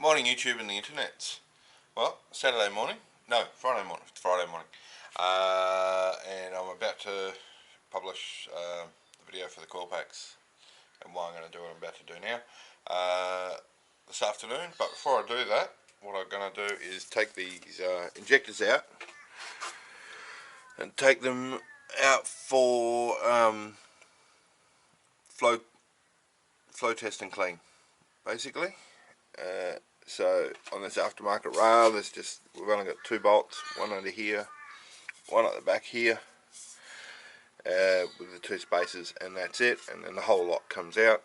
Good morning, YouTube and the internets. Well, Saturday morning, no, Friday morning, and I'm about to publish the video for the coil packs and why I'm going to do what I'm about to do now this afternoon. But before I do that, what I'm going to do is take these injectors out and take them out for flow test and clean, basically. So on this aftermarket rail, we've only got 2 bolts, one under here, one at the back here, with the 2 spacers, and that's it. And then the whole lot comes out.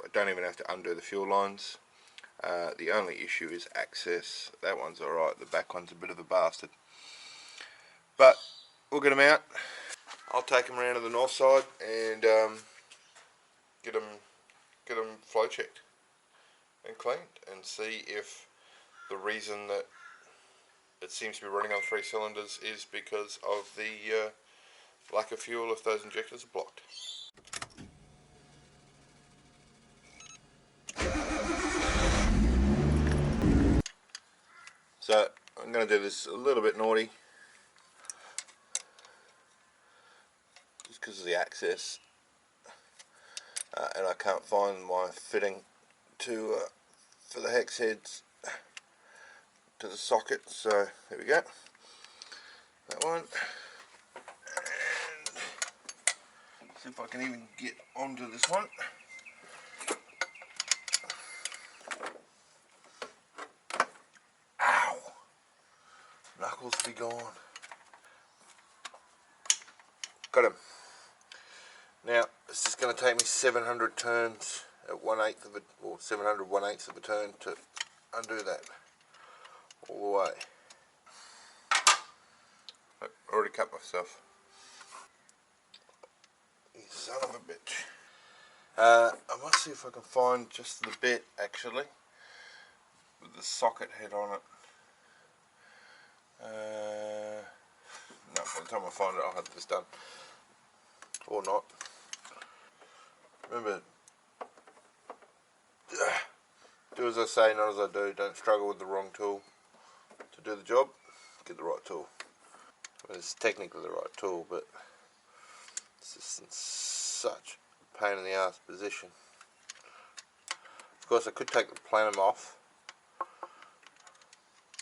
I don't even have to undo the fuel lines. The only issue is access. That one's alright, the back one's a bit of a bastard. But we'll get them out. I'll take them around to the north side and get them flow checked and cleaned and see if the reason that it seems to be running on 3 cylinders is because of the lack of fuel if those injectors are blocked. So I'm going to do this a little bit naughty just because of the access, and I can't find my fitting for the hex heads to the socket, so there we go, that one. And see if I can even get onto this one. Ow! Knuckles be gone. Got him. Now this is going to take me 700 turns at 1/8 of it, or 700 1/8 of a turn to undo that all the way. I already cut myself. You son of a bitch. I must see if I can find just the bit actually with the socket head on it. No, by the time I find it I'll have this done. Or not. Remember, do as I say, not as I do. Don't struggle with the wrong tool to do the job. Get the right tool. Well, it's technically the right tool, but it's just in such a pain in the ass position. Of course, I could take the plenum off,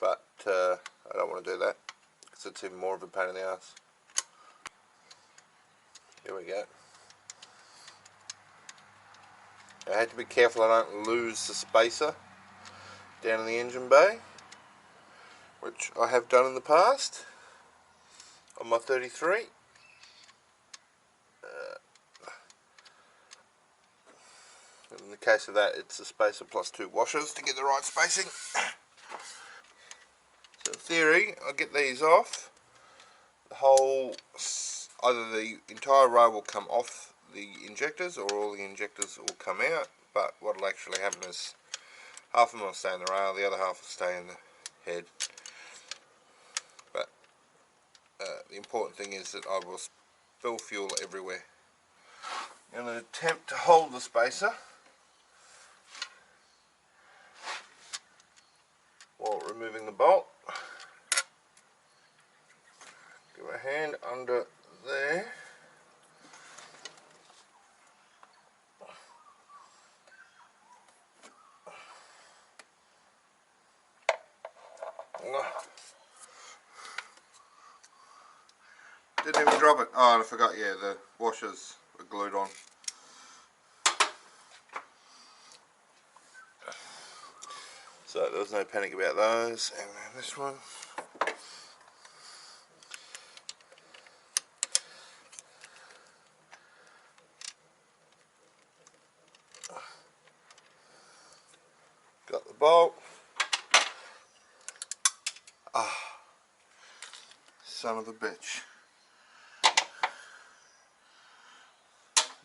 but I don't want to do that because it's even more of a pain in the ass. Here we go. I had to be careful I don't lose the spacer down in the engine bay, which I have done in the past on my 33. In the case of that, it's a spacer plus 2 washers to get the right spacing. So in theory, I'll get these off. The whole, either the entire rail will come off the injectors or all the injectors will come out, but what will actually happen is half of them will stay in the rail, the other half will stay in the head. But the important thing is that I will spill fuel everywhere. I'm going to attempt to hold the spacer while removing the bolt. Give a hand under there. Didn't even drop it. Oh, and I forgot, yeah, the washers were glued on. So there was no panic about those. And then this one. Got the bolt. Ah, son of a bitch.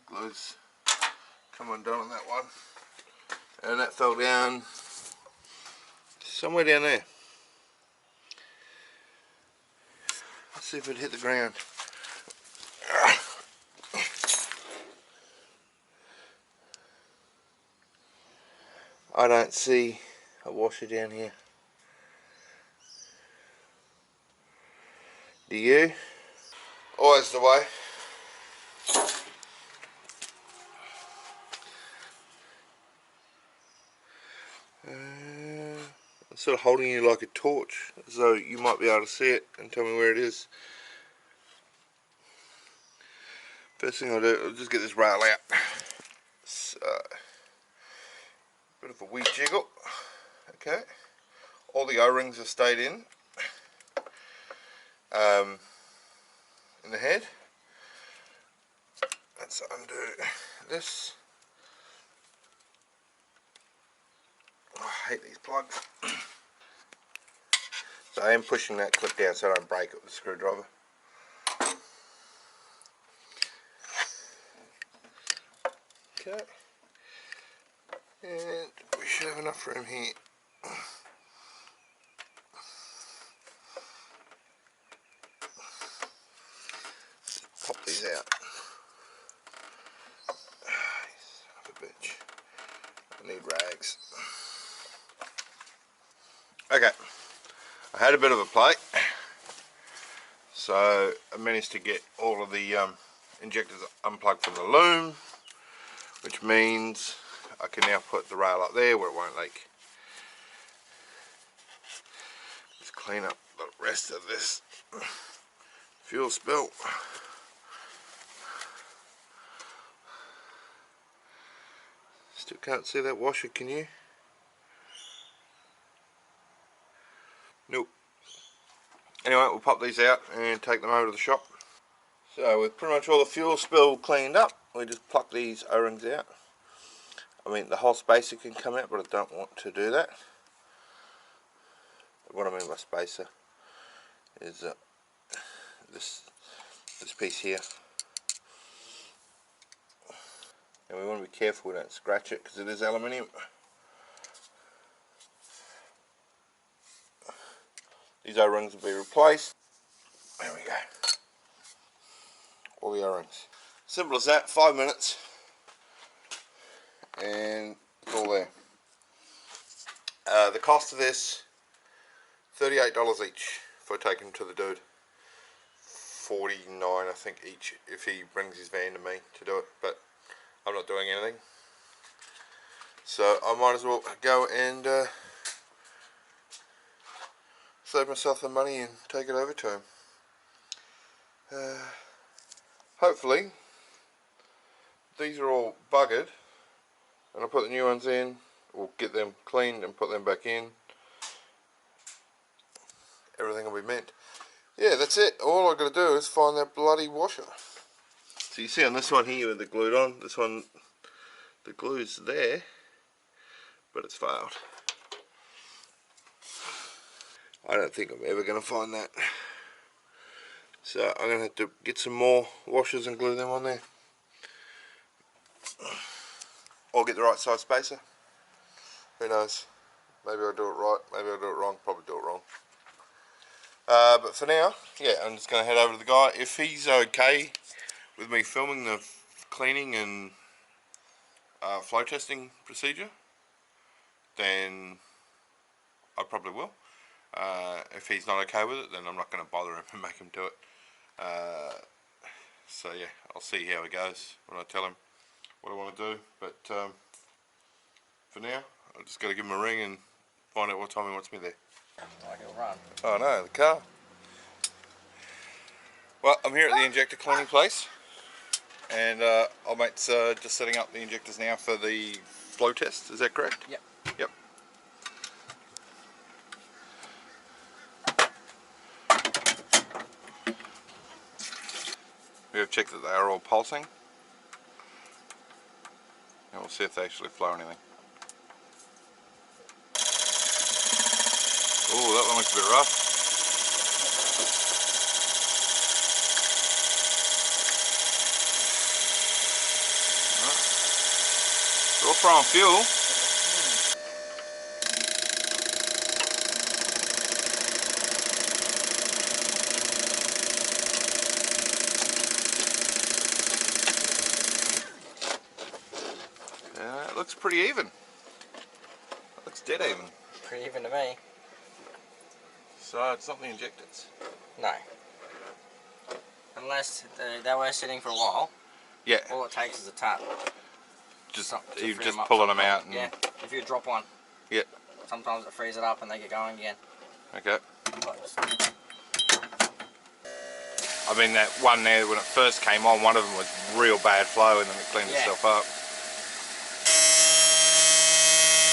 Glue's come undone on that one. And that fell down somewhere down there. Let's see if it hit the ground. I don't see a washer down here. Do you? Always the way. I'm sort of holding you like a torch, as though you might be able to see it and tell me where it is. First thing I'll do, I'll just get this rail out. So, bit of a wee jiggle. Okay. All the O-rings have stayed in the head. Let's undo this. Oh, I hate these plugs. So I am pushing that clip down so I don't break it with the screwdriver. Okay. And we should have enough room here. Pop these out. Son of a bitch. I need rags. Okay. I had a bit of a play. So I managed to get all of the injectors unplugged from the loom, which means I can now put the rail up there where it won't leak. Let's clean up the rest of this fuel spill. Still can't see that washer, can you? Nope. Anyway, we'll pop these out and take them over to the shop. So with pretty much all the fuel spill cleaned up, we just pluck these O-rings out. I mean, the whole spacer can come out, but I don't want to do that. What I mean by spacer is this piece here. And we want to be careful we don't scratch it because it is aluminium. These O-rings will be replaced. There we go. All the O-rings. Simple as that, 5 minutes. And it's all there. The cost of this, $38 each if I take them to the dude. $49 I think each if he brings his van to me to do it, but I'm not doing anything. So I might as well go and save myself the money and take it over to him. Hopefully these are all buggered and I'll put the new ones in, or get them cleaned and put them back in. Everything will be mint. Yeah, that's it. All I've got to do is find that bloody washer. So you see on this one here with the glued on, this one, the glue's there, but it's failed. I don't think I'm ever going to find that. So I'm going to have to get some more washers and glue them on there. Or get the right size spacer. Who knows? Maybe I'll do it right, maybe I'll do it wrong, probably do it wrong. But for now, yeah, I'm just going to head over to the guy. If he's okay with me filming the cleaning and flow testing procedure, then I probably will. If he's not okay with it, then I'm not going to bother him and make him do it. So yeah, I'll see how it goes when I tell him what I want to do. But for now, I've just got to give him a ring and find out what time he wants me there. Like it'll run. Oh no, the car. Well, I'm here at the injector cleaning place, and our mate's just setting up the injectors now for the flow test. Is that correct? Yep. Yep. We have checked that they are all pulsing, and we'll see if they actually flow anything. Oh, that one looks a bit rough. They're all throwing fuel. It looks pretty even. It looks dead even. Pretty even to me. So it's not the injectors? No. Unless they were sitting for a while. Yeah. All it takes is a tap. You're just pulling them out. And yeah. If you drop one. Yeah. Sometimes it frees it up and they get going again. Okay. I mean, that one there, when it first came on, one of them was real bad flow and then it cleaned itself up.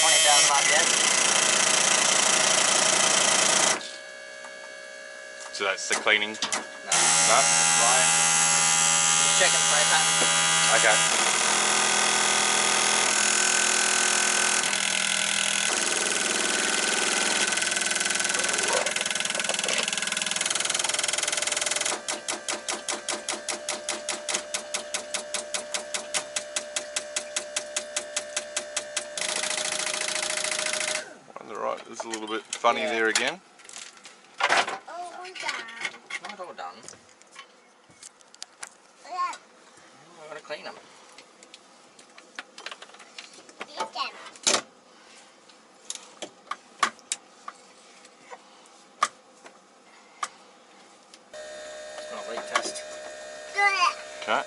20,000 RPM. So that's the cleaning? No. No? Right. Just checking the spray pattern. Okay. Right, it's a little bit funny there again. Not all done. I've got to clean them. It's not a leak test. Okay.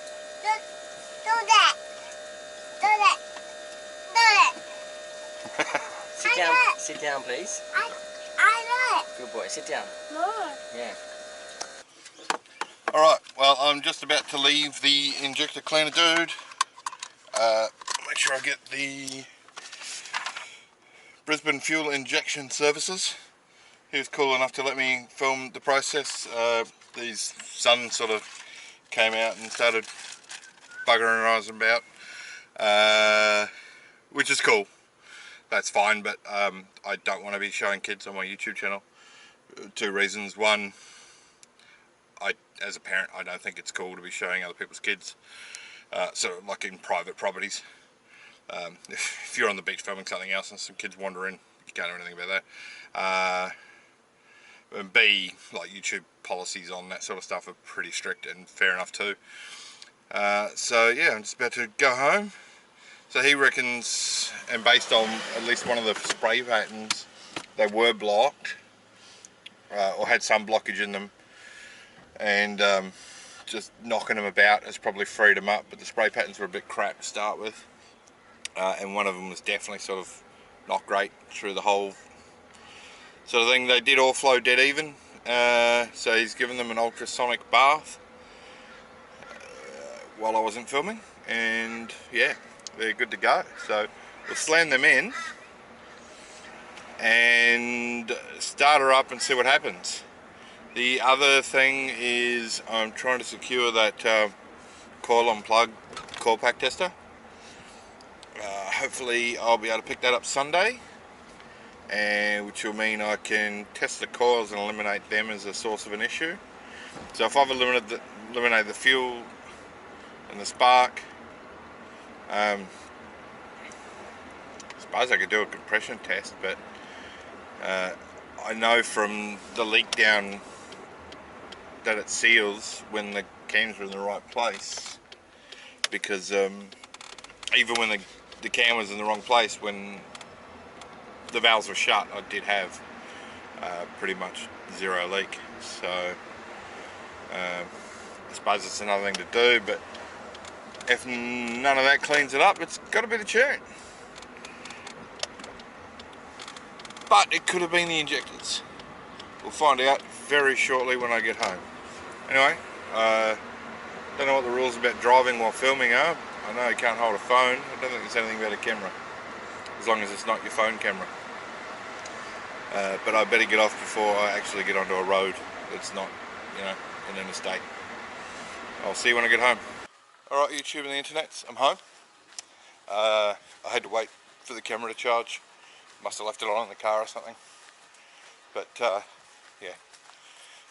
Sit down, please. I know it. Good boy, sit down. More. Yeah. Alright, well, I'm just about to leave the injector cleaner dude. Make sure I get the Brisbane Fuel Injection Services. He was cool enough to let me film the process. These sun sort of came out and started buggering us about, which is cool. That's fine, but I don't want to be showing kids on my YouTube channel. Two reasons. One, as a parent, I don't think it's cool to be showing other people's kids, sort of like in private properties. If you're on the beach filming something else and some kids wander in, you can't do anything about that. And B, like YouTube policies on that sort of stuff are pretty strict and fair enough too. So yeah, I'm just about to go home. So he reckons, and based on at least one of the spray patterns, they were blocked, or had some blockage in them, and just knocking them about has probably freed them up, but the spray patterns were a bit crap to start with, and one of them was definitely sort of not great through the whole sort of thing. They did all flow dead even, so he's given them an ultrasonic bath while I wasn't filming, and yeah, they're good to go. So we'll slam them in and start her up and see what happens. The other thing is I'm trying to secure that coil on plug coil pack tester. Hopefully I'll be able to pick that up Sunday, and which will mean I can test the coils and eliminate them as a source of an issue. So if I've eliminated the fuel and the spark, I suppose I could do a compression test, but I know from the leak down that it seals when the cams are in the right place, because even when the cam was in the wrong place, when the valves were shut, I did have pretty much zero leak. So I suppose it's another thing to do, but if none of that cleans it up, it's got a bit of tune. But it could have been the injectors. We'll find out very shortly when I get home. Anyway, don't know what the rules about driving while filming are. I know you can't hold a phone. I don't think there's anything about a camera, as long as it's not your phone camera. But I better get off before I actually get onto a road that's not, you know, an interstate. I'll see you when I get home. Alright, YouTube and the internet, I'm home. I had to wait for the camera to charge. Must have left it on in the car or something. But yeah,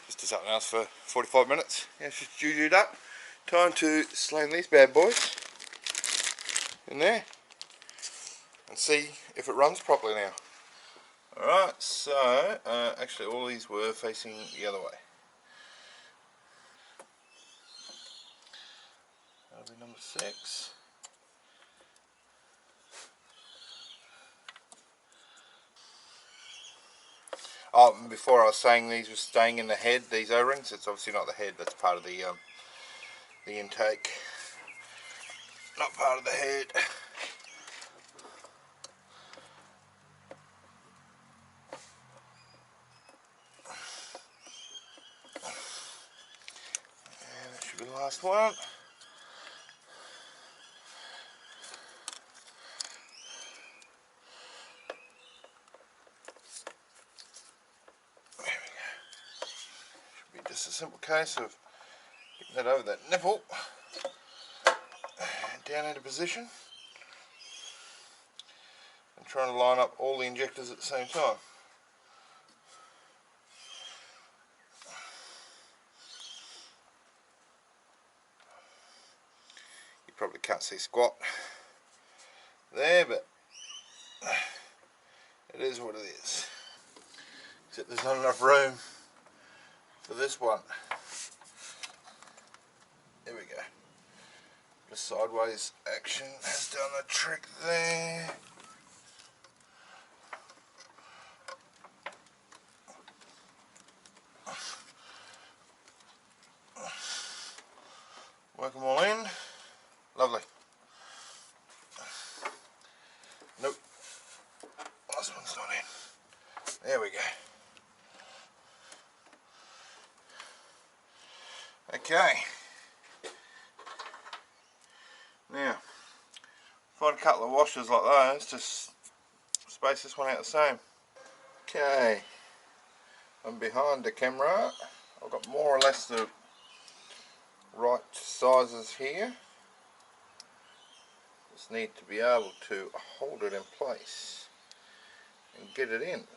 just did something else for 45 minutes. Yeah, it's just jujued up. Time to slam these bad boys in there and see if it runs properly now. Alright, so actually all these were facing the other way. That'll be number 6. Oh, and before I was saying these were staying in the head, these O-rings. It's obviously not the head. That's part of the intake, not part of the head. And that should be the last one. Just a simple case of getting that over that nipple and down into position and trying to line up all the injectors at the same time. You probably can't see squat there, but it is what it is. Except there's not enough room for this one. There we go. The sideways action has done the trick there. Work them all in. Lovely. Nope. Last one's not in. There we go. Okay. Now, find a couple of washers like those to space this one out the same. Okay. I'm behind the camera. I've got more or less the right sizes here. Just need to be able to hold it in place and get it in.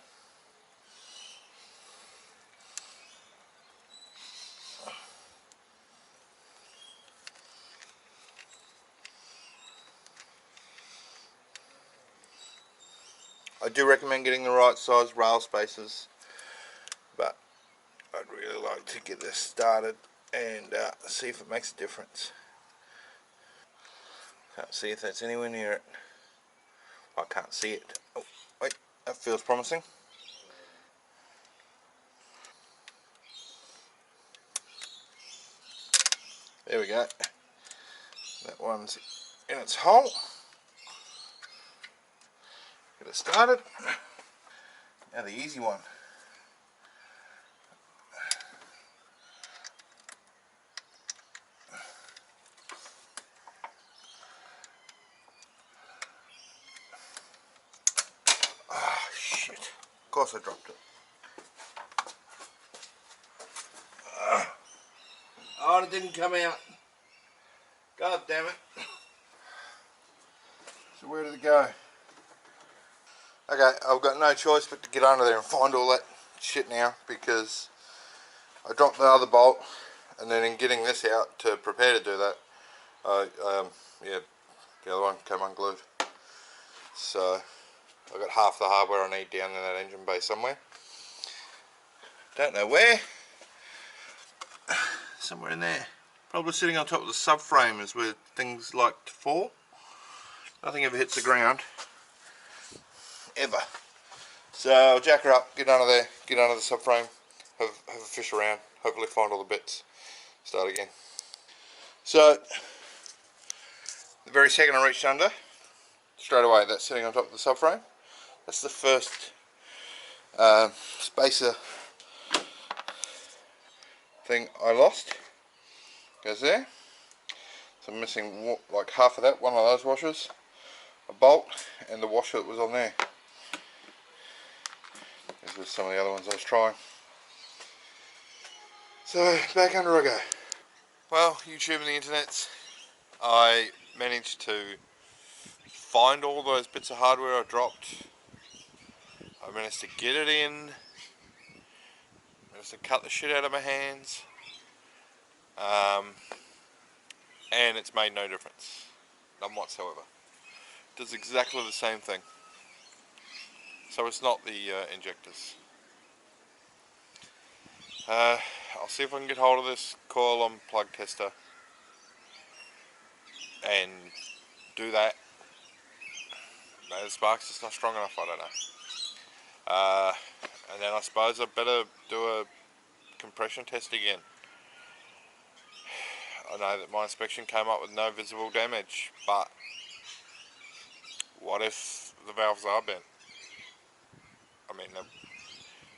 I do recommend getting the right size rail spacers, but I'd really like to get this started and see if it makes a difference. Can't see if that's anywhere near it. I can't see it. Oh, wait, that feels promising. There we go. That one's in its hole. Get it started. Now the easy one. Ah, shit. Of course I dropped it. Oh, it didn't come out. God damn it. So where did it go? Okay, I've got no choice but to get under there and find all that shit now, because I dropped the other bolt, and then in getting this out to prepare to do that, yeah, the other one came unglued. So I've got half the hardware I need down in that engine bay somewhere. Don't know where. Somewhere in there. Probably sitting on top of the subframe is where things like to fall. Nothing ever hits the ground. Ever. So I'll jack her up, get under there, get under the subframe, have a fish around, hopefully find all the bits, start again. So, the very second I reached under, straight away that's sitting on top of the subframe. That's the first spacer thing I lost. Goes there. So I'm missing like half of that, one of those washers, a bolt, and the washer that was on there. These were some of the other ones I was trying. So back under I go. Well, YouTube and the internet, I managed to find all those bits of hardware I dropped. I managed to get it in, managed to cut the shit out of my hands, and it's made no difference, none whatsoever. It does exactly the same thing. So it's not the injectors. I'll see if I can get hold of this coil on plug tester and do that. Maybe the spark's just not strong enough, I don't know. And then I suppose I better do a compression test again. I know that my inspection came up with no visible damage, but what if the valves are bent? I mean, they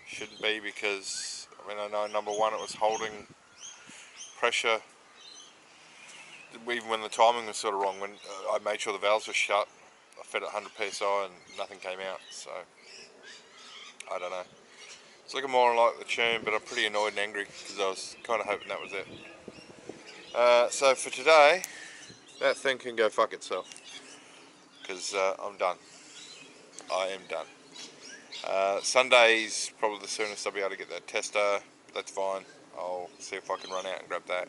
shouldn't be, because I know number one, it was holding pressure even when the timing was sort of wrong. When I made sure the valves were shut, I fed it 100 psi and nothing came out. So I don't know. It's looking more like the tune, but I'm pretty annoyed and angry because I was kind of hoping that was it. So for today, that thing can go fuck itself, because I'm done. I am done. Sunday's probably the soonest I'll be able to get that tester. That's fine. I'll see if I can run out and grab that.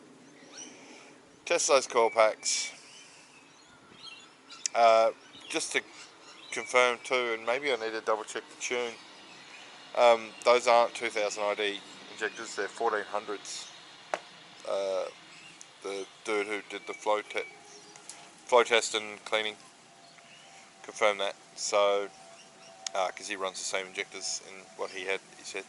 Test those coil packs. Just to confirm too, and maybe I need to double check the tune. Those aren't 2000 ID injectors, they're 1400s. The dude who did the flow test and cleaning confirmed that. So, because he runs the same injectors in what he said.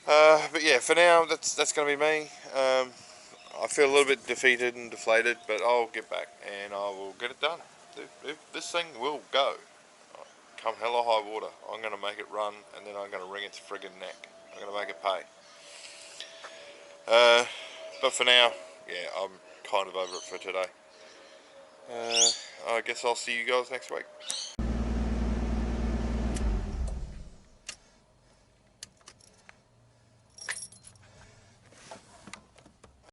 But yeah, for now, that's going to be me. I feel a little bit defeated and deflated, but I'll get back and I will get it done. This thing will go. Come hell or high water, I'm going to make it run, and then I'm going to wring its friggin' neck. I'm going to make it pay. But for now, yeah, I'm kind of over it for today. I guess I'll see you guys next week.